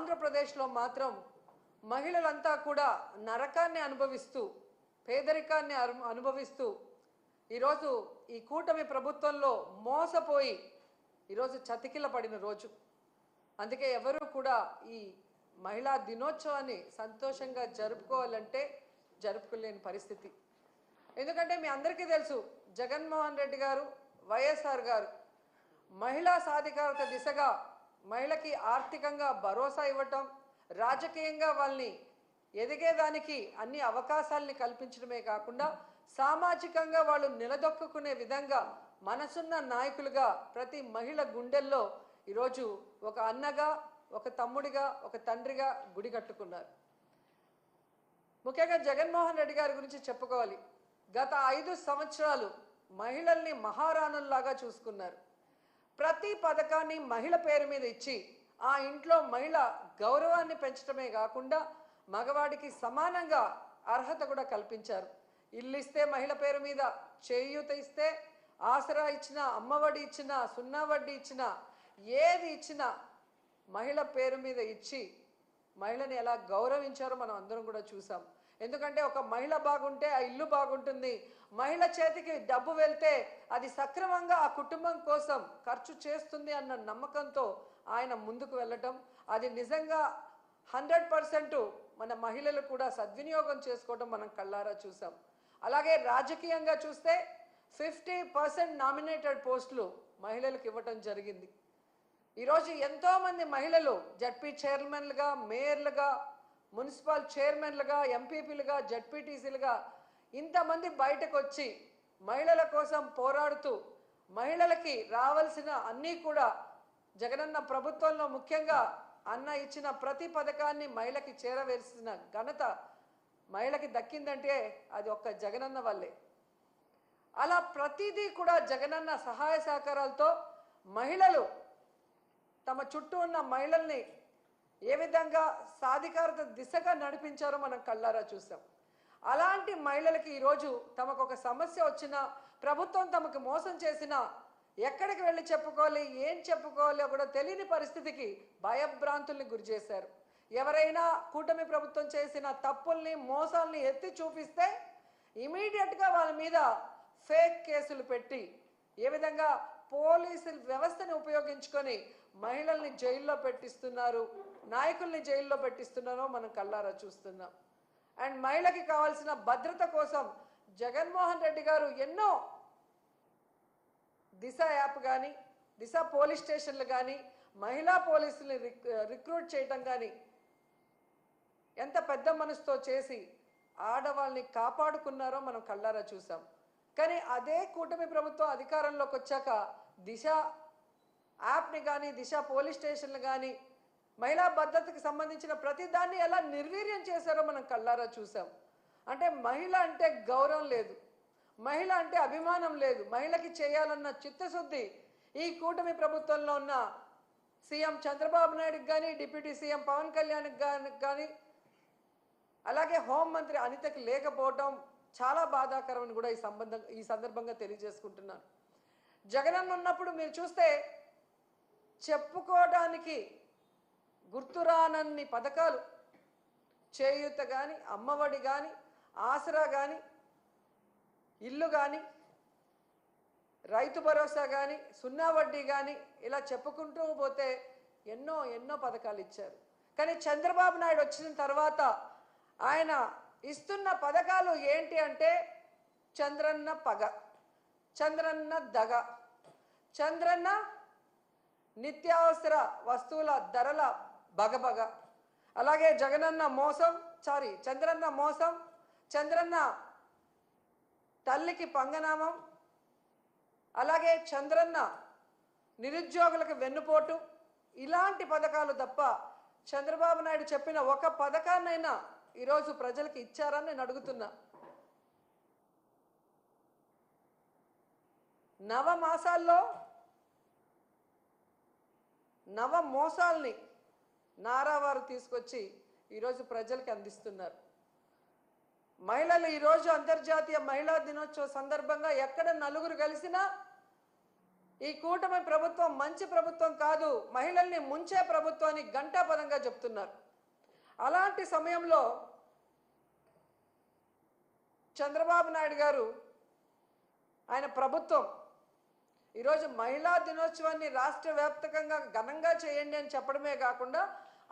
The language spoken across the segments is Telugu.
ఆంధ్రప్రదేశ్లో మాత్రం మహిళలంతా కూడా నరకాన్ని అనుభవిస్తూ పేదరికాన్ని అనుభవిస్తూ ఈరోజు ఈ కూటమి ప్రభుత్వంలో మోసపోయి ఈరోజు చతికిల పడిన రోజు. అందుకే ఎవరు కూడా ఈ మహిళా దినోత్సవాన్ని సంతోషంగా జరుపుకోవాలంటే జరుపుకోలేని పరిస్థితి. ఎందుకంటే మీ అందరికీ తెలుసు, జగన్మోహన్ రెడ్డి గారు, వైఎస్ఆర్ గారు మహిళా సాధికారత దిశగా మహిళకి ఆర్థికంగా భరోసా ఇవ్వటం, రాజకీయంగా వాళ్ళని ఎదిగేదానికి అన్ని అవకాశాలని కల్పించడమే కాకుండా సామాజికంగా వాళ్ళు నిలదొక్కునే విధంగా మనసున్న నాయకులుగా ప్రతి మహిళ గుండెల్లో ఈరోజు ఒక అన్నగా, ఒక తమ్ముడిగా, ఒక తండ్రిగా గుడి కట్టుకున్నారు. ముఖ్యంగా జగన్మోహన్ రెడ్డి గారి గురించి చెప్పుకోవాలి. గత 5 సంవత్సరాలు మహిళల్ని మహారాణుల్లాగా చూసుకున్నారు. ప్రతి పథకాన్ని మహిళ పేరు మీద ఇచ్చి ఆ ఇంట్లో మహిళ గౌరవాన్ని పెంచడమే కాకుండా మగవాడికి సమానంగా అర్హత కూడా కల్పించారు. ఇల్లు ఇస్తే మహిళ పేరు మీద, చేయూత ఇస్తే, ఆసరా ఇచ్చినా, అమ్మఒడి ఇచ్చినా, సున్నా వడ్డీ ఇచ్చినా, ఏది ఇచ్చినా మహిళ పేరు మీద ఇచ్చి మహిళని ఎలా గౌరవించారో మనం అందరం కూడా చూసాం. ఎందుకంటే ఒక మహిళ బాగుంటే ఆ ఇల్లు బాగుంటుంది. మహిళ చేతికి డబ్బు వెళ్తే అది సక్రమంగా ఆ కుటుంబం కోసం ఖర్చు చేస్తుంది అన్న నమ్మకంతో ఆయన ముందుకు వెళ్ళటం, అది నిజంగా 100% మన మహిళలు కూడా సద్వినియోగం చేసుకోవడం మనం కళ్ళారా చూసాం. అలాగే రాజకీయంగా చూస్తే 50% నామినేటెడ్ పోస్టులు మహిళలకు ఇవ్వటం జరిగింది. ఈరోజు ఎంతోమంది మహిళలు జడ్పీ చైర్మన్లుగా, మేయర్లుగా, మున్సిపల్ చైర్మన్లుగా, ఎంపీపీలుగా, జడ్పీటీసీలుగా ఇంతమంది బయటకు వచ్చి మహిళల కోసం పోరాడుతూ మహిళలకి రావాల్సిన అన్నీ కూడా జగనన్న ప్రభుత్వంలో ముఖ్యంగా అన్న ఇచ్చిన ప్రతి పథకాన్ని మహిళకి చేరవేసిన ఘనత మహిళకి దక్కిందంటే అది ఒక్క జగనన్న వల్లే. అలా ప్రతిదీ కూడా జగనన్న సహాయ సహకారాలతో మహిళలు తమ చుట్టూ ఉన్న మహిళల్ని ఏ విధంగా సాధికారత దిశగా నడిపించారో మనం కళ్ళారా చూసాం. అలాంటి మహిళలకి ఈరోజు తమకు ఒక సమస్య వచ్చినా, ప్రభుత్వం తమకు మోసం చేసినా ఎక్కడికి వెళ్ళి చెప్పుకోవాలి, ఏం చెప్పుకోవాలో కూడా తెలియని పరిస్థితికి భయభ్రాంతుల్ని గురి చేశారు. ఎవరైనా కూటమి ప్రభుత్వం చేసిన తప్పుల్ని, మోసాల్ని ఎత్తి చూపిస్తే ఇమీడియట్గా వాళ్ళ మీద ఫేక్ కేసులు పెట్టి ఏ విధంగా పోలీసు వ్యవస్థని ఉపయోగించుకొని మహిళల్ని జైల్లో పెట్టిస్తున్నారు, నాయకుల్ని జైల్లో పెట్టిస్తున్నారో మనం కళ్ళారా చూస్తున్నాం. అండ్ మహిళకి కావాల్సిన భద్రత కోసం జగన్మోహన్ రెడ్డి గారు ఎన్నో దిశ యాప్ కానీ, దిశ పోలీస్ స్టేషన్లు కానీ, మహిళా పోలీసుల్ని రిక్రూట్ చేయటం కానీ ఎంత పెద్ద మనసుతో చేసి ఆడవాళ్ళని కాపాడుకున్నారో మనం కళ్ళారా చూసాం. కానీ అదే కూటమి ప్రభుత్వం అధికారంలోకి వచ్చాక దిశ యాప్ని కానీ, దిశ పోలీస్ స్టేషన్లు కానీ, మహిళా భద్రతకి సంబంధించిన ప్రతి దాన్ని ఎలా నిర్వీర్యం చేశారో మనం కళ్ళారా చూసాం. అంటే మహిళ అంటే గౌరవం లేదు, మహిళ అంటే అభిమానం లేదు, మహిళకి చేయాలన్న చిత్తశుద్ధి ఈ కూటమి ప్రభుత్వంలో ఉన్న సీఎం చంద్రబాబు నాయుడుకి కానీ, డిప్యూటీ సీఎం పవన్ కళ్యాణ్కి కానీ, అలాగే హోంమంత్రి అనితకి లేకపోవడం చాలా బాధాకరమని కూడా ఈ సందర్భంగా తెలియజేసుకుంటున్నాను. జగనన్న ఉన్నప్పుడు మీరు చూస్తే చెప్పుకోవడానికి గుర్తురానన్ని పథకాలు, చేయూత కానీ, అమ్మఒడి కానీ, ఆసరా కానీ, ఇల్లు కానీ, రైతు భరోసా కానీ, సున్నా వడ్డీ కానీ, ఇలా చెప్పుకుంటూ పోతే ఎన్నో ఎన్నో పథకాలు ఇచ్చారు. కానీ చంద్రబాబు నాయుడు వచ్చిన తర్వాత ఆయన ఇస్తున్న పథకాలు ఏంటి అంటే చంద్రన్న పగ, చంద్రన్న దగ, చంద్రన్న నిత్యావసర వస్తువుల ధరల బగబగ, అలాగే జగనన్న మోసం, చంద్రన్న మోసం, చంద్రన్న తల్లికి పంగనామం, అలాగే చంద్రన్న నిరుద్యోగులకు వెన్నుపోటు, ఇలాంటి పథకాలు తప్ప చంద్రబాబు నాయుడు చెప్పిన ఒక పథకాన్నైనా ఈరోజు ప్రజలకు ఇచ్చారని నేను అడుగుతున్నా. నవమాసాల్లో నవ మోసాల్ని నారావారు తీసుకొచ్చి ఈరోజు ప్రజలకి అందిస్తున్నారు. మహిళలు ఈరోజు అంతర్జాతీయ మహిళా దినోత్సవ సందర్భంగా ఎక్కడ నలుగురు కలిసినా ఈ కూటమి ప్రభుత్వం మంచి ప్రభుత్వం కాదు, మహిళల్ని ముంచే ప్రభుత్వాన్ని ఘంటాపదంగా చెప్తున్నారు. అలాంటి సమయంలో చంద్రబాబు నాయుడు గారు ఆయన ప్రభుత్వం ఈరోజు మహిళా దినోత్సవాన్ని రాష్ట్ర వ్యాప్తంగా ఘనంగా చేయండి అని చెప్పడమే కాకుండా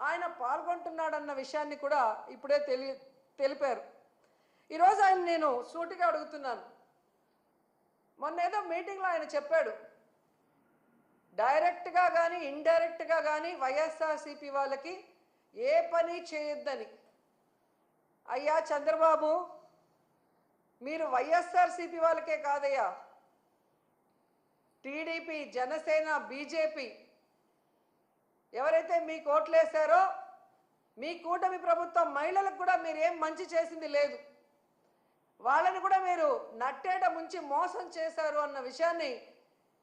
ఆయన పాల్గొంటున్నాడన్న విషయాన్ని కూడా ఇప్పుడే తెలిపారు. ఈరోజు ఆయన నేను సూటిగా అడుగుతున్నాను, మొన్న ఏదో మీటింగ్లో ఆయన చెప్పాడు, డైరెక్ట్గా కానీ ఇండైరెక్ట్గా కానీ వైఎస్ఆర్సీపీ వాళ్ళకి ఏ పని చేయొద్దని. అయ్యా చంద్రబాబు, మీరు వైఎస్ఆర్సీపీ వాళ్ళకే కాదయ్యా, టీడీపీ, జనసేన, బీజేపీ ఎవరైతే మీకు ఓట్లేశారో మీ కూటమి ప్రభుత్వం మహిళలకు కూడా మీరు ఏం మంచి చేసింది లేదు, వాళ్ళని కూడా మీరు నట్టేట ముంచి మోసం చేశారు అన్న విషయాన్ని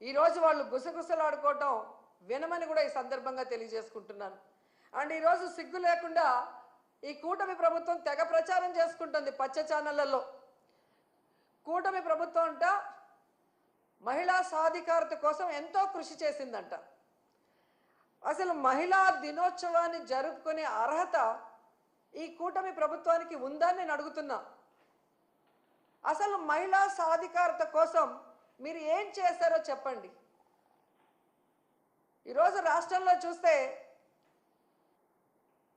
ఈరోజు వాళ్ళు గుసగుసలాడుకోవటం వినమని కూడా ఈ సందర్భంగా తెలియజేసుకుంటున్నాను. అండ్ ఈరోజు సిగ్గు లేకుండా ఈ కూటమి ప్రభుత్వం తెగ ప్రచారం చేసుకుంటుంది పచ్చ ఛానళ్లలో. కూటమి ప్రభుత్వం అంట మహిళా సాధికారత కోసం ఎంతో కృషి చేసిందంట. అసలు మహిళా దినోత్సవాన్ని జరుపుకునే అర్హత ఈ కూటమి ప్రభుత్వానికి ఉందని నేను అడుగుతున్నా. అసలు మహిళా సాధికారత కోసం మీరు ఏం చేశారో చెప్పండి. ఈరోజు రాష్ట్రంలో చూస్తే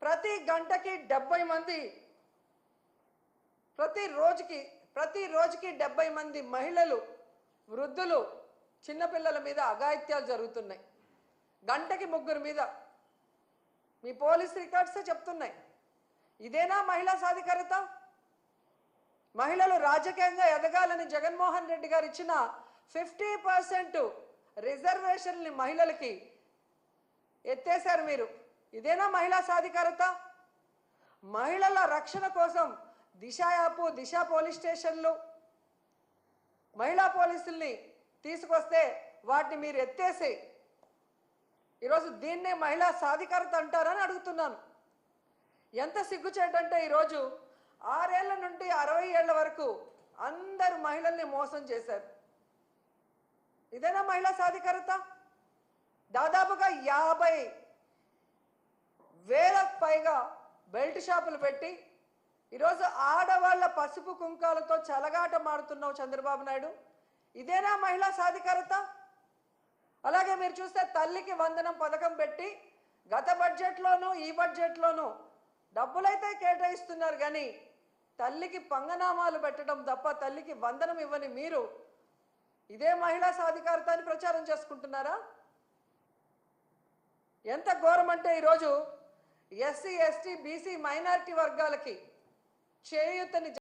ప్రతి గంటకి 70 మంది, ప్రతి రోజుకి 70 మంది మహిళలు, వృద్ధులు, చిన్నపిల్లల మీద అఘాయిత్యాలు జరుగుతున్నాయి. గంటకి 3 మీద మీ పోలీస్ రికార్డ్సే చెప్తున్నాయి. ఇదేనా మహిళా సాధికారత? మహిళలు రాజకీయంగా ఎదగాలని జగన్మోహన్ రెడ్డి గారు ఇచ్చిన 50% రిజర్వేషన్ని మహిళలకి ఎత్తేశారు మీరు. ఇదేనా మహిళా సాధికారత? మహిళల రక్షణ కోసం దిశ యాప్, దిశ పోలీస్ స్టేషన్లు, మహిళా పోలీసుల్ని తీసుకొస్తే వాటిని మీరు ఎత్తేసి ఈరోజు దీన్నే మహిళా సాధికారత అంటారని అడుగుతున్నాను. ఎంత సిగ్గుచేటంటే ఈరోజు 6 ఏళ్ల నుండి 60 ఏళ్ల వరకు అందరు మహిళల్ని మోసం చేశారు. ఇదేనా మహిళా సాధికారత? దాదాపుగా 50,000 పైగా బెల్ట్ షాపులు పెట్టి ఈరోజు ఆడవాళ్ల పసుపు కుంకాలతో చెలగాటమాడుతున్నావు చంద్రబాబు నాయుడు. ఇదేనా మహిళా సాధికారత? అలాగే మీరు చూస్తే తల్లికి వందనం పథకం పెట్టి గత బడ్జెట్లోనూ ఈ బడ్జెట్లోనూ డబ్బులైతే కేటాయిస్తున్నారు, కానీ తల్లికి పంగనామాలు పెట్టడం తప్ప తల్లికి వందనం ఇవ్వని మీరు ఇదే మహిళా సాధికారత అని ప్రచారం చేసుకుంటున్నారా? ఎంత ఘోరం అంటే ఈరోజు ఎస్సీ, ఎస్టీ, బీసీ, మైనారిటీ వర్గాలకి చేయూతని